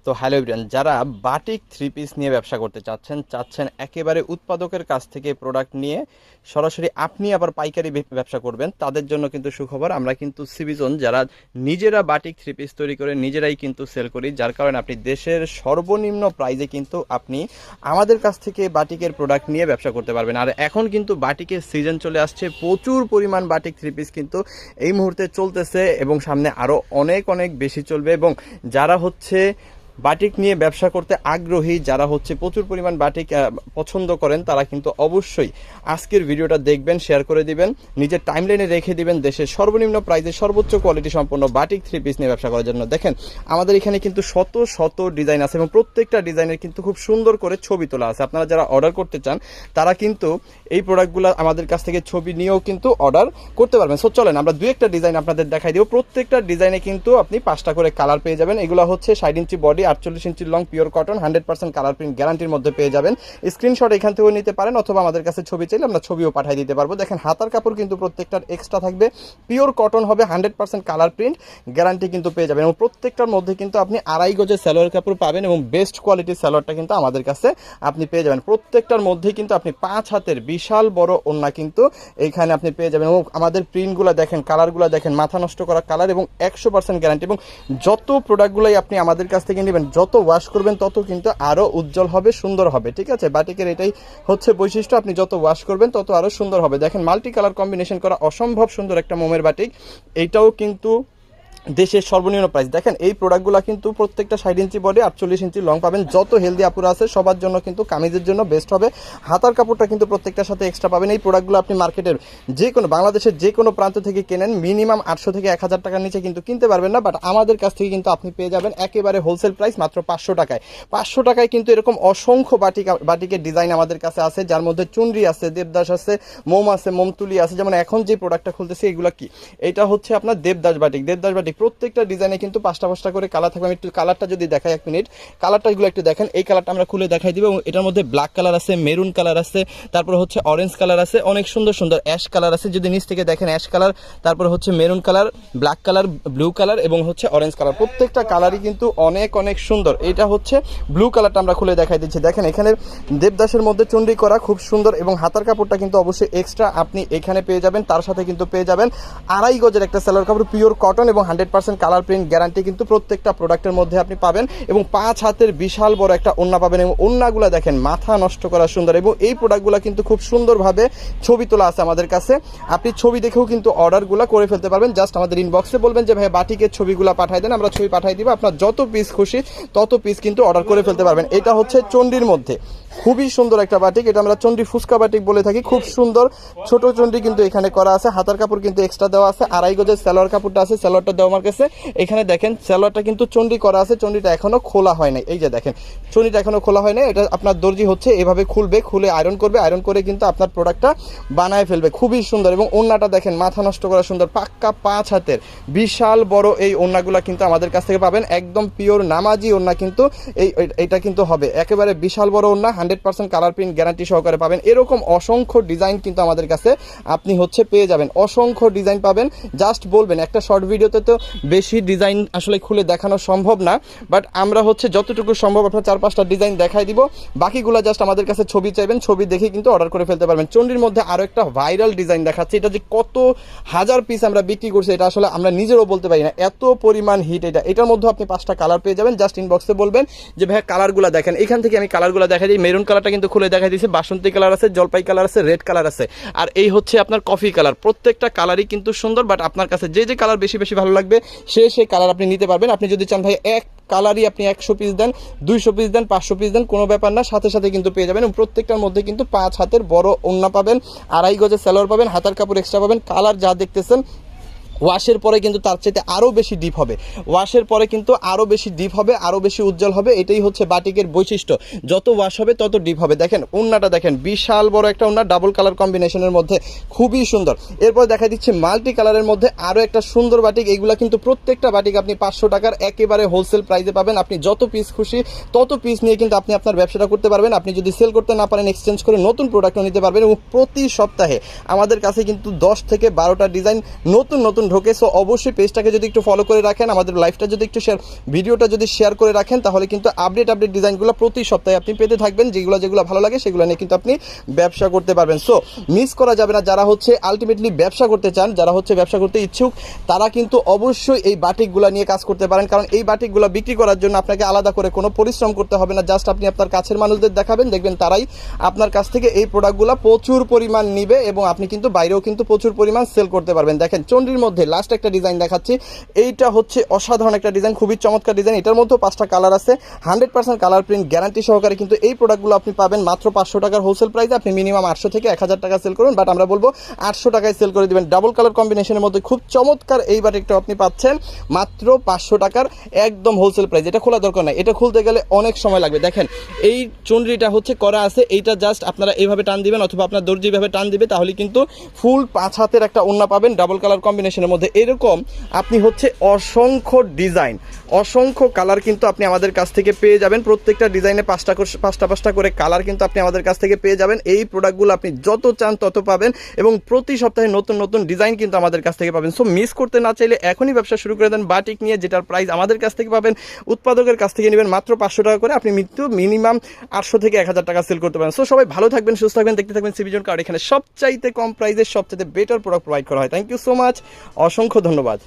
তো hello everyone, যারা batik three piece নিয়ে ব্যবসা করতে চাচ্ছেন একেবারে উৎপাদকের কাছ থেকে প্রোডাক্ট নিয়ে সরাসরি আপনি আবার পাইকারি ব্যবসা করবেন, তাদের জন্য কিন্তু সুখবর। আমরা কিন্তু সিবিজন যারা নিজেরা বাটিক থ্রি পিস তৈরি করে নিজেরাই কিন্তু সেল করি, যার কারণে আপনি দেশের সর্বনিম্ন প্রাইজে কিন্তু আপনি আমাদের কাছ থেকে বাটিকের প্রোডাক্ট নিয়ে ব্যবসা করতে পারবেন। আর এখন কিন্তু বাটিকের সিজন চলে আসছে, প্রচুর পরিমাণ বাটিক থ্রি পিস কিন্তু এই মুহূর্তে চলতেছে এবং সামনে আরও অনেক অনেক বেশি চলবে। এবং যারা হচ্ছে বাটিক নিয়ে ব্যবসা করতে আগ্রহী, যারা হচ্ছে প্রচুর পরিমাণ বাটিক পছন্দ করেন, তারা কিন্তু অবশ্যই আজকের ভিডিওটা দেখবেন, শেয়ার করে দিবেন, নিজের টাইমলাইনে রেখে দিবেন দেশের সর্বনিম্ন প্রাইসে সর্বোচ্চ কোয়ালিটি সম্পন্ন বাটিক থ্রি পিস নিয়ে ব্যবসা করার জন্য। দেখেন আমাদের এখানে কিন্তু শত শত ডিজাইন আছে এবং প্রত্যেকটা ডিজাইনের কিন্তু খুব সুন্দর করে ছবি তোলা আছে। আপনারা যারা অর্ডার করতে চান তারা কিন্তু এই প্রোডাক্টগুলো আমাদের কাছ থেকে ছবি নিয়েও কিন্তু অর্ডার করতে পারবেন। সো চলেন আমরা দুই একটা ডিজাইন আপনাদের দেখাই দিব। প্রত্যেকটা ডিজাইনে কিন্তু আপনি 5টা করে কালার পেয়ে যাবেন। এগুলো হচ্ছে 60 inch body, 48 inch long, pure cotton, 100% colour print গ্যারান্টির মধ্যে পেয়ে যাবেন। স্ক্রিনশট এখান থেকেও নিতে পারেন অথবা আমাদের কাছে ছবি চাইলে আমরা ছবিও পাঠিয়ে দিতে পারবো। দেখেন হাতার কাপড় কিন্তু প্রত্যেকটার এক্সট্রা থাকবে, পিওর কটন হবে, 100% কালার প্রিন্ট গ্যারান্টি কিন্তু পেয়ে যাবেন। এবং প্রত্যেকটার মধ্যে কিন্তু আপনি 2.5 গজের সালোয়ার কাপড় পাবেন এবং বেস্ট কোয়ালিটির সালোয়ারটা কিন্তু আমাদের কাছে আপনি পেয়ে যাবেন। প্রত্যেকটার মধ্যে কিন্তু আপনি 5 হাতের বিশাল বড় ওড়না কিন্তু এইখানে আপনি পেয়ে যাবেন। এবং আমাদের প্রিন্টগুলো দেখেন, কালারগুলো দেখেন, মাথা নষ্ট করা কালার এবং 100% গ্যারান্টি। এবং যত প্রোডাক্টগুলোই আপনি আমাদের কাছ থেকে নেবেন, যত ওয়াশ করবেন তত কিন্তু আরও উজ্জ্বল হবে, সুন্দর হবে। ঠিক আছে, বাটিকের এটাই হচ্ছে বৈশিষ্ট্য, আপনি যত ওয়াশ করবেন তত আরও সুন্দর হবে। দেখেন মাল্টি কালার কম্বিনেশন করা অসম্ভব সুন্দর একটা মোমের বাটিক, এইটাও কিন্তু দেশের সর্বনিম্ন প্রাইস। দেখেন এই প্রোডাক্টগুলো কিন্তু প্রত্যেকটা 60 ইঞ্চি বডি, 48 ইঞ্চি লং পাবেন। যত হেলদি আপুরা আছে সবার জন্য কিন্তু কামিজের জন্য বেস্ট হবে। হাতার কাপড়টা কিন্তু প্রত্যেকটার সাথে এক্সট্রা পাবেন। এই প্রোডাক্টগুলো আপনি মার্কেটের যে কোনো, বাংলাদেশের যে কোনো প্রান্ত থেকে কেনেন, মিনিমাম 800 থেকে 1000 টাকার নিচে কিন্তু কিনতে পারবেন না। বাট আমাদের কাছ থেকে কিন্তু আপনি পেয়ে যাবেন একেবারে হোলসেল প্রাইস মাত্র 500 টাকায়। 500 টাকায় কিন্তু এরকম অসংখ্য বাটিকের ডিজাইন আমাদের কাছে আছে, যার মধ্যে চুনরি আছে, দেবদাস আছে, মোম আছে, মোমতুলি আছে। যেমন এখন যে প্রোডাক্টটা খুলতেছি এগুলো কি, এটা হচ্ছে আপনার দেবদাস বাটিক। প্রত্যেকটা ডিজাইনে কিন্তু 5টা করে কালার থাকবে। আমি একটু কালারটা যদি দেখাই, 1 মিনিট, কালারটা এগুলো একটু দেখেন। এই কালারটা আমরা খুলে দেখাই দিব এবং এটার মধ্যে ব্ল্যাক কালার আছে, মেরুন কালার আছে, তারপর হচ্ছে অরেঞ্জ কালার আছে, অনেক সুন্দর সুন্দর অ্যাশ কালার আছে। যদি নিচ থেকে দেখেন অ্যাশ কালার, তারপর হচ্ছে maroon colour, black colour, blue colour এবং হচ্ছে অরেঞ্জ কালার। প্রত্যেকটা কালারই কিন্তু অনেক অনেক সুন্দর। এটা হচ্ছে ব্লু কালারটা আমরা খুলে দেখাই দিচ্ছি। দেখেন এখানে দেবদাসের মধ্যে চুনরি করা খুব সুন্দর এবং হাতার কাপড়টা কিন্তু অবশ্যই এক্সট্রা আপনি এখানে পেয়ে যাবেন। তার সাথে কিন্তু পেয়ে যাবেন 2.5 গজের একটা সালোয়ার কাপড়, পিওর কটন এবং 100% কালার প্রিন্ট গ্যারান্টি কিন্তু প্রত্যেকটা প্রোডাক্টের মধ্যে আপনি পাবেন। এবং 5 হাতের বিশাল বড় একটা ওড়না পাবেন এবং ওড়নাগুলো দেখেন মাথা নষ্ট করা সুন্দর। এবং এই প্রোডাক্টগুলো কিন্তু খুব সুন্দরভাবে ছবি তোলা আছে আমাদের কাছে, আপনি ছবি দেখেও কিন্তু অর্ডারগুলো করে ফেলতে পারবেন। জাস্ট আমাদের ইনবক্সে বলবেন যে ভাই বাটিকের ছবিগুলো পাঠিয়ে দেন, আমরা ছবি পাঠিয়ে দিব। আপনার যত পিস খুশি তত পিস কিন্তু অর্ডার করে ফেলতে পারবেন। এটা হচ্ছে চন্ডির মধ্যে খুবই সুন্দর একটা বাটিক, এটা আমরা চন্ডি ফুচকা বাটিক বলে থাকি। খুব সুন্দর ছোট চন্ডি কিন্তু এখানে করা আছে। হাতার কাপড় কিন্তু এক্সট্রা দেওয়া আছে। 2.5 গজের সালোয়ার কাপড়টা আছে, সালোয়ারটা দেওয়া আমার কাছে। এখানে দেখেন সালোয়ারটা কিন্তু চন্ডি করা আছে, চন্ডিটা এখনো খোলা হয় নাই। এই যে দেখেন চন্ডিটা এখনো খোলা হয় নাই। এটা আপনার দর্জি হচ্ছে এভাবে খুলবে, খুলে আয়রন করবে, আয়রন করে কিন্তু আপনার প্রোডাক্টটা বানায় ফেলবে। খুবই সুন্দর। এবং ওড়নাটা দেখেন মাথা নষ্ট করা সুন্দর, পাক্কা 5 হাতের বিশাল বড় এই ওড়নাগুলো কিন্তু আমাদের কাছ থেকে পাবেন। একদম পিওর নামাজি ওড়না কিন্তু এইটা কিন্তু হবে একেবারে বিশাল বড় ওড়না, 100% কালার প্রিন্ট গ্যারান্টি সহকারে পাবেন। এরকম অসংখ্য ডিজাইন কিন্তু আমাদের কাছে আপনি হচ্ছে পেয়ে যাবেন, অসংখ্য ডিজাইন পাবেন। জাস্ট বলবেন, একটা শর্ট ভিডিওতে তো বেশি ডিজাইন আসলে খুলে দেখানো সম্ভব না, বাট আমরা হচ্ছে যতটুকু সম্ভব আপনার 4-5টা ডিজাইন দেখাই দিব। বাকিগুলো জাস্ট আমাদের কাছে ছবি চাইবেন, ছবি দেখে কিন্তু অর্ডার করে ফেলতে পারবেন। চন্ডির মধ্যে আরও একটা ভাইরাল ডিজাইন দেখাচ্ছি, এটা যে কত হাজার পিস আমরা বিক্রি করছি এটা আসলে আমরা নিজেরও বলতে পারি না, এত পরিমাণ হিট। এটার মধ্যে আপনি 5টা কালার পেয়ে যাবেন। জাস্ট ইনবক্সে বলবেন যে ভাই কালারগুলো দেখেন। এখান থেকে আমি কালারগুলো দেখাই দিই। মেরুন কালারটা কিন্তু খুলে দেখাই দিয়েছি, বাসন্তী কালার আছে, জলপাই কালার আছে, রেড কালার আছে, আর এই হচ্ছে আপনার কফি কালার। প্রত্যেকটা কালারই কিন্তু সুন্দর, বাট আপনার কাছে যে যে কালার বেশি বেশি ভালো লাগবে সেই কালার আপনি নিতে পারবেন। আপনি যদি চান ভাই এক কালারই আপনি 100 পিস দেন, 200 পিস দেন, 500 পিস দেন, কোনো ব্যাপার না, সাথে সাথে কিন্তু পেয়ে যাবেন। এবং প্রত্যেকটার মধ্যে কিন্তু 5 হাতের বড় ওড়না পাবেন, 2.5 গজের সালোয়ার পাবেন, হাতার কাপড় এক্সট্রা পাবেন। কালার যা দেখতেছেন ওয়াশের পরে কিন্তু তার চাইতে আরও বেশি ডিপ হবে, ওয়াশের পরে কিন্তু আরও বেশি ডিপ হবে, আরও বেশি উজ্জ্বল হবে। এটাই হচ্ছে বাটিকের বৈশিষ্ট্য, যত ওয়াশ হবে তত ডিপ হবে। দেখেন ওড়নাটা দেখেন, বিশাল বড় একটা ওড়না, ডাবল কালার কম্বিনেশনের মধ্যে খুবই সুন্দর। এরপর দেখা দিচ্ছি মাল্টি কালারের মধ্যে আরও একটা সুন্দর বাটিক। এইগুলা কিন্তু প্রত্যেকটা বাটিক আপনি 500 টাকার একেবারে হোলসেল প্রাইসে পাবেন। আপনি যত পিস খুশি তত পিস নিয়ে কিন্তু আপনি আপনার ব্যবসাটা করতে পারবেন। আপনি যদি সেল করতে না পারেন এক্সচেঞ্জ করে নতুন প্রোডাক্টও নিতে পারবেন। এবং প্রতি সপ্তাহে আমাদের কাছে কিন্তু 10 থেকে 12টা ডিজাইন নতুন নতুন ঢোকে। সো অবশ্যই পেজটাকে যদি একটু ফলো করে রাখেন, আমাদের লাইভটা যদি একটু শেয়ার, ভিডিওটা যদি শেয়ার করে রাখেন, তাহলে কিন্তু আপডেট ডিজাইনগুলো প্রতি সপ্তাহে আপনি পেতে থাকবেন। যেগুলো ভালো লাগে সেগুলো নিয়ে কিন্তু আপনি ব্যবসা করতে পারবেন। সো মিস করা যাবে না। যারা হচ্ছে আলটিমেটলি ব্যবসা করতে চান, যারা হচ্ছে ব্যবসা করতে ইচ্ছুক, তারা কিন্তু অবশ্যই এই বাটিকগুলো নিয়ে কাজ করতে পারেন। কারণ এই বাটিকগুলো বিক্রি করার জন্য আপনাকে আলাদা করে কোনো পরিশ্রম করতে হবে না। জাস্ট আপনি আপনার কাছের মানুষদের দেখাবেন, দেখবেন তারাই আপনার কাছ থেকে এই প্রোডাক্টগুলো প্রচুর পরিমাণ নিবে এবং আপনি কিন্তু বাইরেও কিন্তু প্রচুর পরিমাণ সেল করতে পারবেন। দেখেন চন্ডির মধ্যে লাস্ট একটা ডিজাইন দেখাচ্ছি। এইটা হচ্ছে অসাধারণ একটা ডিজাইন, খুবই চমৎকার ডিজাইন। এটার মধ্যেও 5টা কালার আছে, 100% কালার প্রিন্ট গ্যারান্টি সহকারে কিন্তু এই প্রোডাক্টগুলো আপনি পাবেন মাত্র 500 টাকার হোলসেল প্রাইসে। আপনি মিনিমাম 800 থেকে 1000 টাকা সেল করুন, বাট আমরা বলবো 800 টাকায় সেল করে দিবেন। ডাবল কালার কম্বিনেশনের মধ্যে খুব চমৎকার এই বাটিকটা আপনি পাচ্ছেন মাত্র 500 টাকার একদম হোলসেল প্রাইস। এটা খোলা দরকার নাই, এটা খুলতে গেলে অনেক সময় লাগবে। দেখেন এই চন্ড্রিটা হচ্ছে করা আছে, এইটা জাস্ট আপনারা এইভাবে টান দিবেন অথবা আপনার দর্জি এইভাবে টান দিবে, তাহলে কিন্তু ফুল 5 হাতের একটা ওড়না পাবেন ডাবল কালার কম্বিনেশনের মধ্যে। এরকম আপনি হচ্ছে অসংখ্য ডিজাইন, অসংখ্য কালার কিন্তু আপনি আমাদের কাছ থেকে পেয়ে যাবেন। প্রত্যেকটা ডিজাইনে 5টা করে কালার কিন্তু আপনি আমাদের কাছ থেকে পেয়ে যাবেন। এই প্রোডাক্টগুলো আপনি যত চান তত পাবেন এবং প্রতি সপ্তাহে নতুন নতুন ডিজাইন কিন্তু আমাদের কাছ থেকে পাবেন। সো মিস করতে না চাইলে এখনই ব্যবসা শুরু করে দেন বাটিক নিয়ে, যেটার প্রাইস আমাদের কাছ থেকে পাবেন, উৎপাদকের কাছ থেকে নেবেন মাত্র 500 টাকা করে। আপনি মিনিমাম 800 থেকে 1000 টাকা সেল করতে পারেন। সো সবাই ভালো থাকবেন, সুস্থ থাকবেন, দেখতে থাকবেন সিবিজন, কারণ এখানে সবচাইতে কম প্রাইসে সবচাইতে বেটার প্রোডাক্ট প্রোভাইড করা হয়। থ্যাংক ইউ সো মাচ, অসংখ্য ধন্যবাদ।